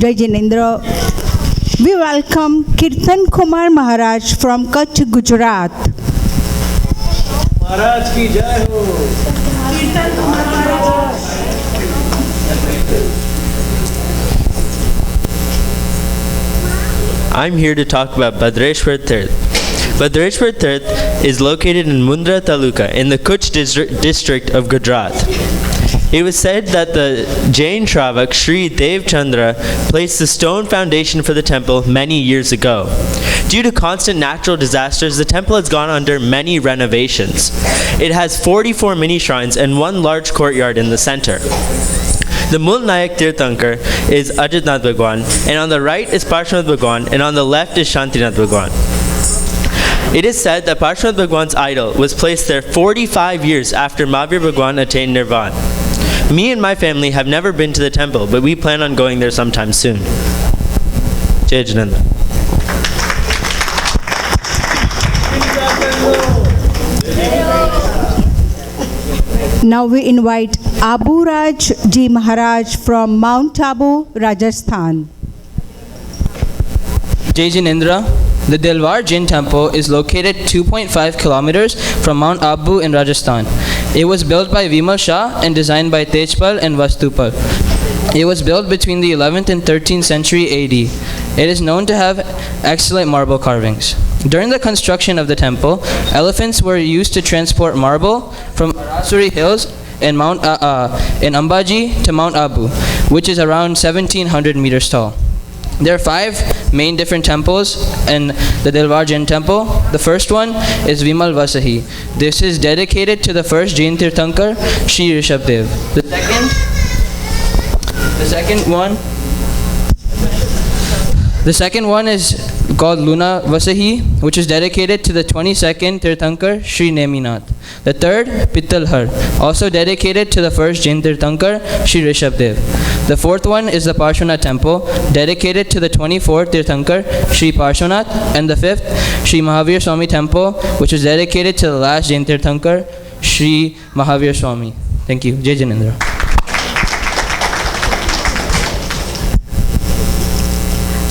Jai Jinendra. We welcome Kirtan Kumar Maharaj from Kutch, Gujarat. Maharaj ki jai ho. Kirtan Kumar Maharaj. I'm here to talk about Bhadreshwar Tirth. Bhadreshwar Tirth is located in Mundra Taluka in the Kutch district of Gujarat. It was said that the Jain Shravak Sri Dev Chandra placed the stone foundation for the temple many years ago. Due to constant natural disasters, the temple has gone under many renovations. It has 44 mini shrines and one large courtyard in the center. The Mul Nayak Tirthankar is Ajitnath Bhagwan, and on the right is Parshvanath Bhagwan, and on the left is Shantinath Bhagwan. It is said that Parshvanath Bhagwan's idol was placed there 45 years after Mahavir Bhagwan attained Nirvana. Me and my family have never been to the temple, but we plan on going there sometime soon. Jai Jananda. Now we invite Abu Raj Ji Maharaj from Mount Abu, Rajasthan. Jai Jinendra. The Delwar Jain Temple is located 2.5 kilometers from Mount Abu in Rajasthan. It was built by Vimal Shah and designed by Tejpal and Vastupal. It was built between the 11th and 13th century AD. It is known to have excellent marble carvings. During the construction of the temple, elephants were used to transport marble from Arasuri Hills in Ambaji to Mount Abu, which is around 1700 meters tall. There are 5 main different temples in the Delwar Jain Temple. The first one is Vimal Vasahi. This is dedicated to the first Jain Tirthankar, Sri Rishabdev. The second one is called Luna Vasahi, which is dedicated to the 22nd Tirthankar, Sri Neminath. The third, Pittalhar, also dedicated to the first Jain Tirthankar, Sri Rishabdev. The fourth one is the Parshvanath Temple, dedicated to the 24th Tirthankar, Sri Parshvanath. And the fifth, Sri Mahavir Swami Temple, which is dedicated to the last Jain Tirthankar, Sri Mahavir Swami. Thank you. Jai Jinendra.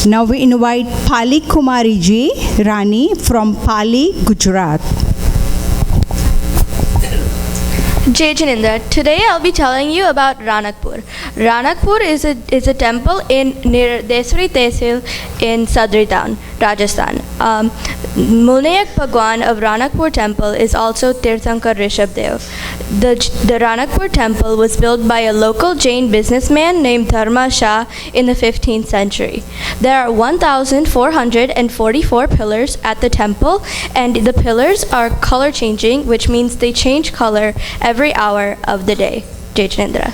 Now we invite Pali Kumari Ji Rani from Pali, Gujarat. Jai Jinendra. Today I'll be telling you about Ranakpur. Ranakpur is a temple near Deswari Tehsil in Sadri town, Rajasthan. Mulnayak Bhagwan of Ranakpur temple is also Tirthankar Rishabdev. The Ranakpur temple was built by a local Jain businessman named Dharma Shah in the 15th century. There are 1,444 pillars at the temple, and the pillars are color changing, which means they change color every hour of the day. Jai Jinendra.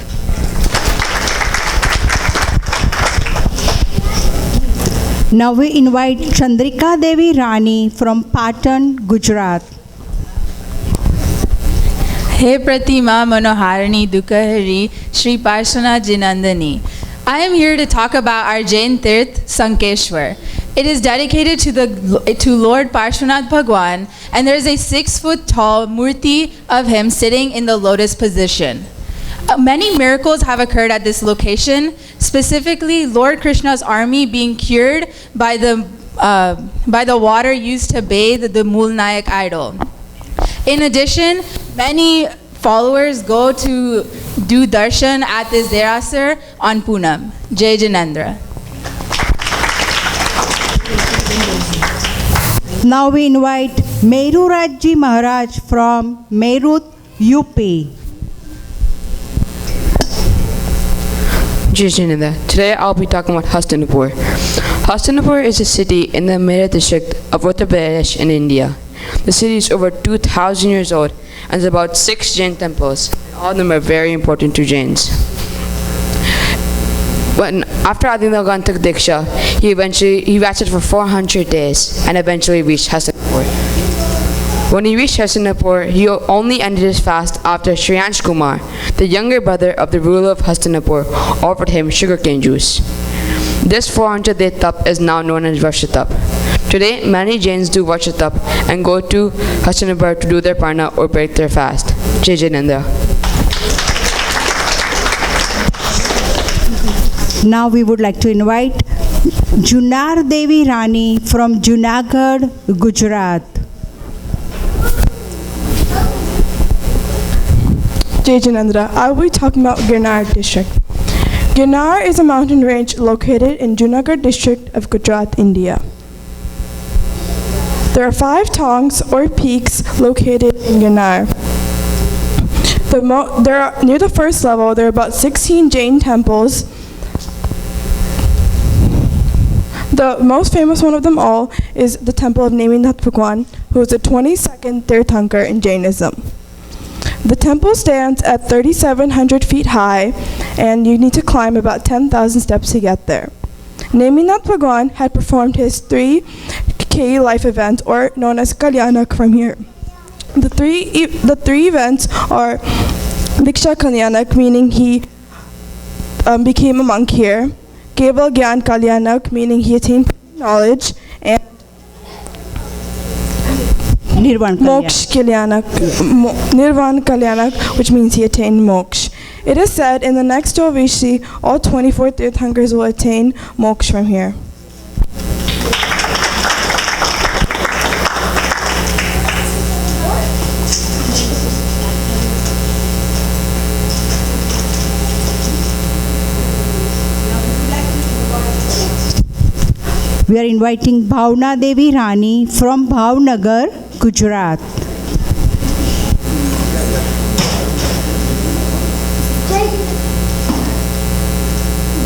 Now we invite Chandrika Devi Rani from Part1, Gujarat. He Pratima Manoharini Dukahari Sri Parshvanath Jinandani. I am here to talk about our Jain Tirth, Sankeshwar. It is dedicated to Lord Parshvanath Bhagwan, and there is a 6-foot tall murti of him sitting in the lotus position. Many miracles have occurred at this location, specifically Lord Krishna's army being cured by the water used to bathe the Mul Nayak idol. In addition, many followers go to do darshan at this Derasar on Poonam. Jai Jinendra. Now we invite Meru Rajji Maharaj from Meerut, UP. Today I'll be talking about Hastinapur. Hastinapur is a city in the Mera district of Uttar Pradesh in India. The city is over 2,000 years old and has about 6 Jain temples. All of them are very important to Jains. After Adi Nalgan took Diksha, he fasted for 400 days and eventually reached Hastinapur. When he reached Hastinapur, he only ended his fast after Shriyansh Kumar, the younger brother of the ruler of Hastinapur, offered him sugarcane juice. This 400-day tap is now known as Varshatap. Today, many Jains do Varshatap and go to Hastinapur to do their parna or break their fast. Jai Jinendra. Now we would like to invite Junar Devi Rani from Junagadh, Gujarat. Jai Jinendra. I will be talking about Girnar district. Girnar is a mountain range located in Junagadh district of Gujarat, India. There are 5 tongs or peaks located in Girnar. Near the first level, there are about 16 Jain temples. The most famous one of them all is the temple of Neminath Bhagwan, who is the 22nd Tirthankar in Jainism. The temple stands at 3,700 feet high, and you need to climb about 10,000 steps to get there. Neminath Bhagwan had performed his 3K life event, or known as Kalyanak, from here. The three events are Diksha Kalyanak, meaning he became a monk here, Keval Gyan Kalyanak, meaning he attained knowledge, and Nirvan Nirvan Kalyanak, which means he attained moksha. It is said in the next Dovishti, all 24 Tirthankars will attain moksha from here. We are inviting Bhavna Devi Rani from Bhavnagar, Gujarat.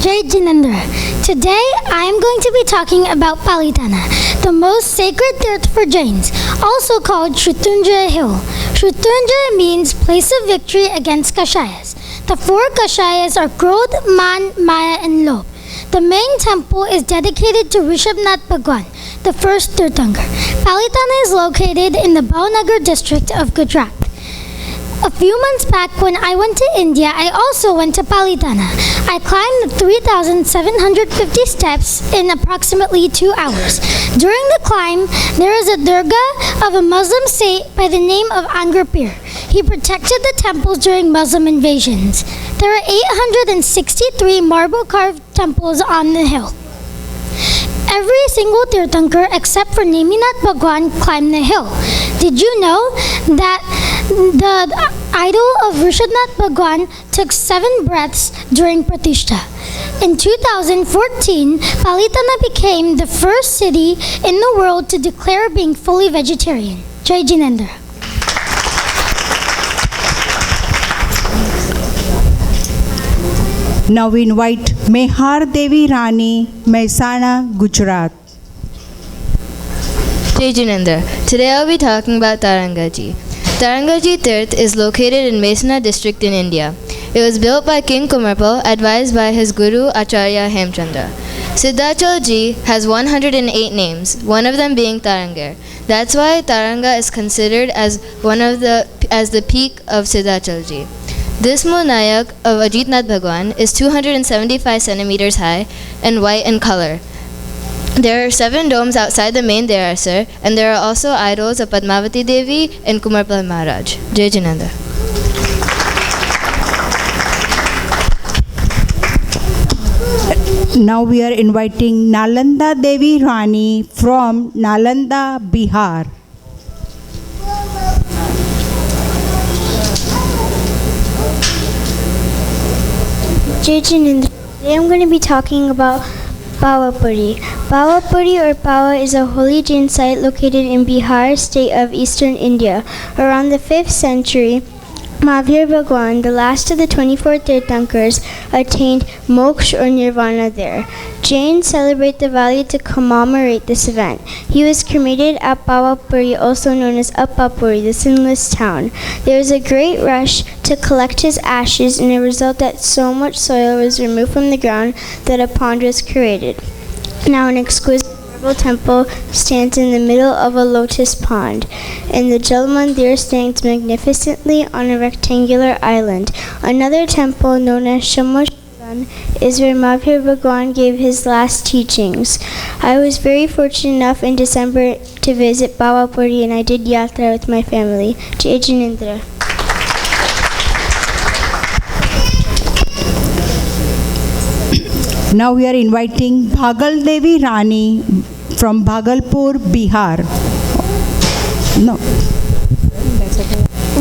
Jai Jinendra. Today I am going to be talking about Palitana, the most sacred tirth for Jains, also called Shrutunjaya Hill. Shrutunjaya means place of victory against Kashayas. The 4 Kashayas are Krodh, Man, Maya and Lobh. The main temple is dedicated to Rishabhnath Bhagwan, the first Tirthankar. Palitana is located in the Bhavnagar district of Gujarat. A few months back when I went to India, I also went to Palitana. I climbed the 3,750 steps in approximately 2 hours. During the climb, there is a durga of a Muslim saint by the name of Angr Pir. He protected the temples during Muslim invasions. There are 863 marble-carved temples on the hill. Every single Tirthankar except for Neminath Bhagwan climbed the hill. Did you know that the idol of Rishabhnath Bhagwan took 7 breaths during Pratishtha? In 2014, Palitana became the first city in the world to declare being fully vegetarian. Jai Jinendra. Now we invite Mehar Devi Rani, Mehsana, Gujarat. Jai Jinendra. Today I'll be talking about Tarangaji. Tarangaji Tirth is located in Mehsana district in India. It was built by King Kumarpal, advised by his guru Acharya Hemchandra. Siddhachal ji has 108 names, one of them being Tarangar. That's why Taranga is considered as the peak of Siddhachal ji. This Monayak of Ajitnath Bhagwan is 275 centimeters high and white in color. There are 7 domes outside the main Derasar, and there are also idols of Padmavati Devi and Kumarpal Maharaj. Jai Jinendra. Now we are inviting Nalanda Devi Rani from Nalanda, Bihar. Jai Jinendra. Today I'm going to be talking about Pawapuri. Pawapuri or Pawa is a holy Jain site located in Bihar state of eastern India. Around the 5th century, Mahavir Bhagwan, the last of the 24 Tirthankars, attained moksha or nirvana there. Jains celebrate the Diwali to commemorate this event. He was cremated at Bawapuri, also known as Uppapuri, the sinless town. There was a great rush to collect his ashes, and it resulted that so much soil was removed from the ground that a pond was created. Now an exquisite marble temple stands in the middle of a lotus pond, and the Jal Mandir stands magnificently on a rectangular island. Another temple, known as Shamashan, is where Mahavir Bhagwan gave his last teachings. I was very fortunate enough in December to visit Bawapuri, and I did yatra with my family. Jai Jinendra. Now we are inviting Bhagal Devi Rani from Bhagalpur, Bihar. No.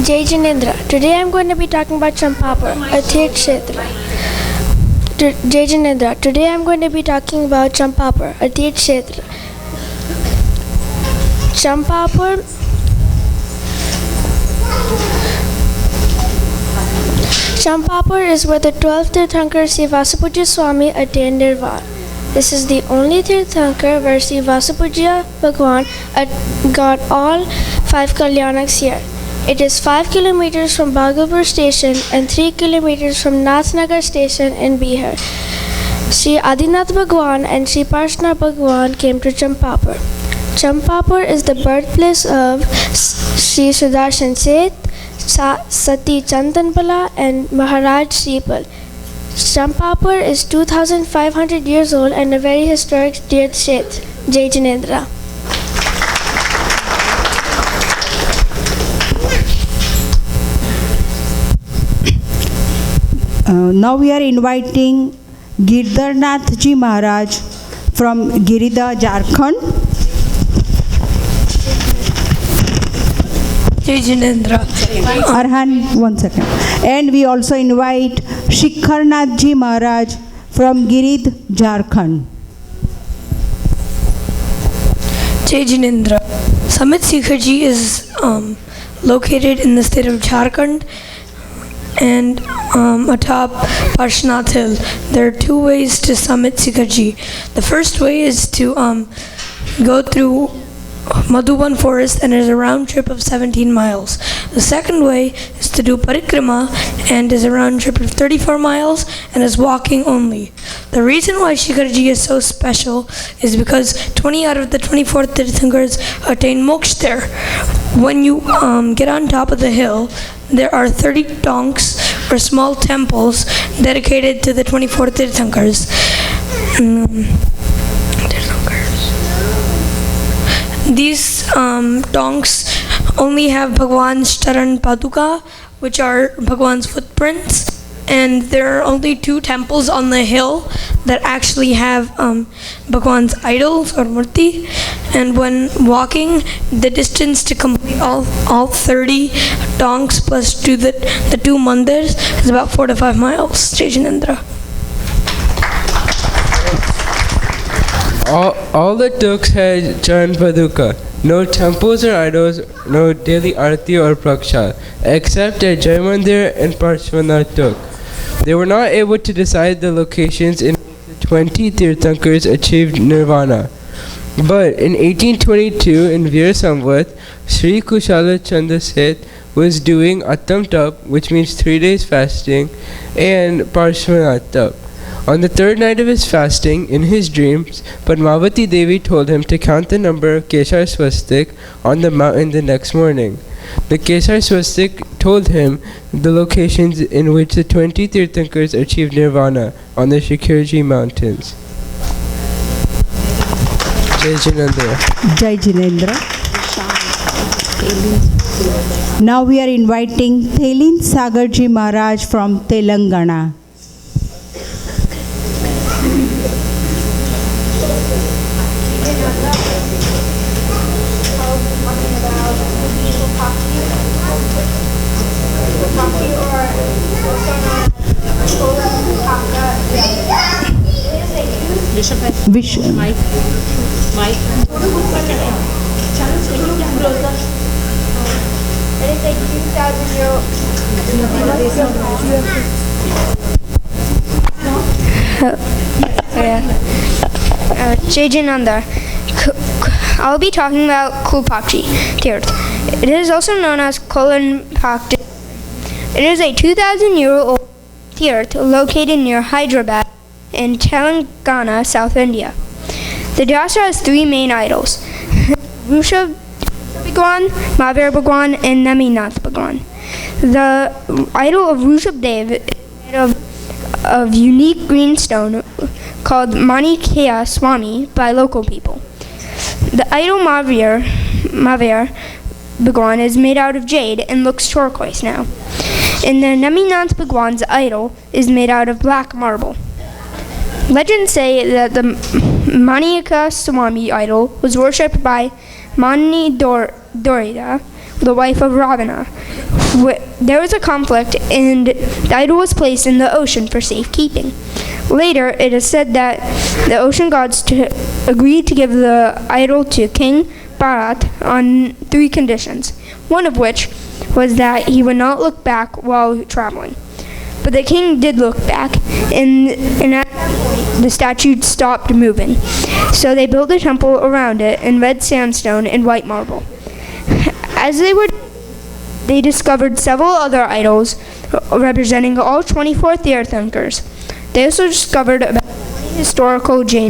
Jai Jinendra. Today I'm going to be talking about Champapur, a Tirth Kshetra. Jai Jinendra. Today I'm going to be talking about Champapur, a Tirth Kshetra. Champapur is where the 12th Tirthankar Sri Vasapuja Swami attained Nirvana. This is the only Tirthankar where Sri Vasapuja Bhagwan got all 5 Kalyanaks here. It is 5 kilometers from Bhagalpur station and 3 kilometers from Nathnagar station in Bihar. Sri Adinath Bhagwan and Sri Parshna Bhagwan came to Champapur. Champapur is the birthplace of Sri Sudarshan Seth, Sati Chandanpala and Maharaj Sripal. Champapur is 2,500 years old and a very historic Tirth Kshetra. Jai Jinendra. Now we are inviting Girdarnath Ji Maharaj from Girida, Jharkhand. Jai Jinendra. Arhan, 1 second. And we also invite Shikharnath Ji Maharaj from Girid, Jharkhand. Jai Jinendra. Summit Sikharji is located in the state of Jharkhand and atop Parshnath Hill. There are 2 ways to summit Sikharji. The first way is to go through Madhuban forest, and is a round trip of 17 miles. The second way is to do parikrama and is a round trip of 34 miles and is walking only. The reason why Shikharji is so special is because 20 out of the 24 Tirthankars attain moksha there. When you get on top of the hill, there are 30 donks or small temples dedicated to the 24 Tirthankars. These donks only have Bhagwan's Charan Paduka, which are Bhagwan's footprints, and there are only 2 temples on the hill that actually have Bhagwan's idols or murti. And when walking, the distance to complete all 30 donks plus to the 2 mandirs is about 4 to 5 miles. Jai Jinendra. All the Tuks had Charan Paduka. No temples or idols, no daily arati or praksha, except at Jai Mandir and Parshvanath Tuk. They were not able to decide the locations in which the 20 Tirthankars achieved nirvana. But in 1822 in Veer Samvat, Sri Kushala Chanda Seth was doing Attam Tap, which means 3 days fasting, and Parshvanath Tap. On the 3rd night of his fasting, in his dreams, Padmavati Devi told him to count the number of Keshar Swastik on the mountain the next morning. The Keshar Swastik told him the locations in which the 20 Tirthankars achieved nirvana on the Shikharji mountains. Jai Jinendra. Jai Jinendra. Now we are inviting Thelin Sagarji Maharaj from Telangana. Mike. It is a 2,000-year-old Jai Jinanda. I'll be talking about Kulpakshi Tirth. It is also known as Kolanpak. It is a 2,000-year-old tirth located near Hyderabad in Telangana, South India. The Jatra has three main idols: Rushabh Bhagwan, Mahavir Bhagwan, and Naminath Bhagwan. The idol of Rushabh Dev is made of unique green stone called Manikya Swami by local people. The idol Mahavir Bhagwan is made out of jade and looks turquoise now. And the Naminath Bhagwan's idol is made out of black marble. Legends say that the Manikya Swami idol was worshipped by Mani Dorida, the wife of Ravana. There was a conflict and the idol was placed in the ocean for safekeeping. Later, it is said that the ocean gods agreed to give the idol to King Bharat on three conditions, one of which was that he would not look back while traveling. But the king did look back, and at that point, the statue stopped moving. So they built a temple around it in red sandstone and white marble. As they discovered several other idols representing all 24 Tirthankars. They also discovered about 20 historical Jain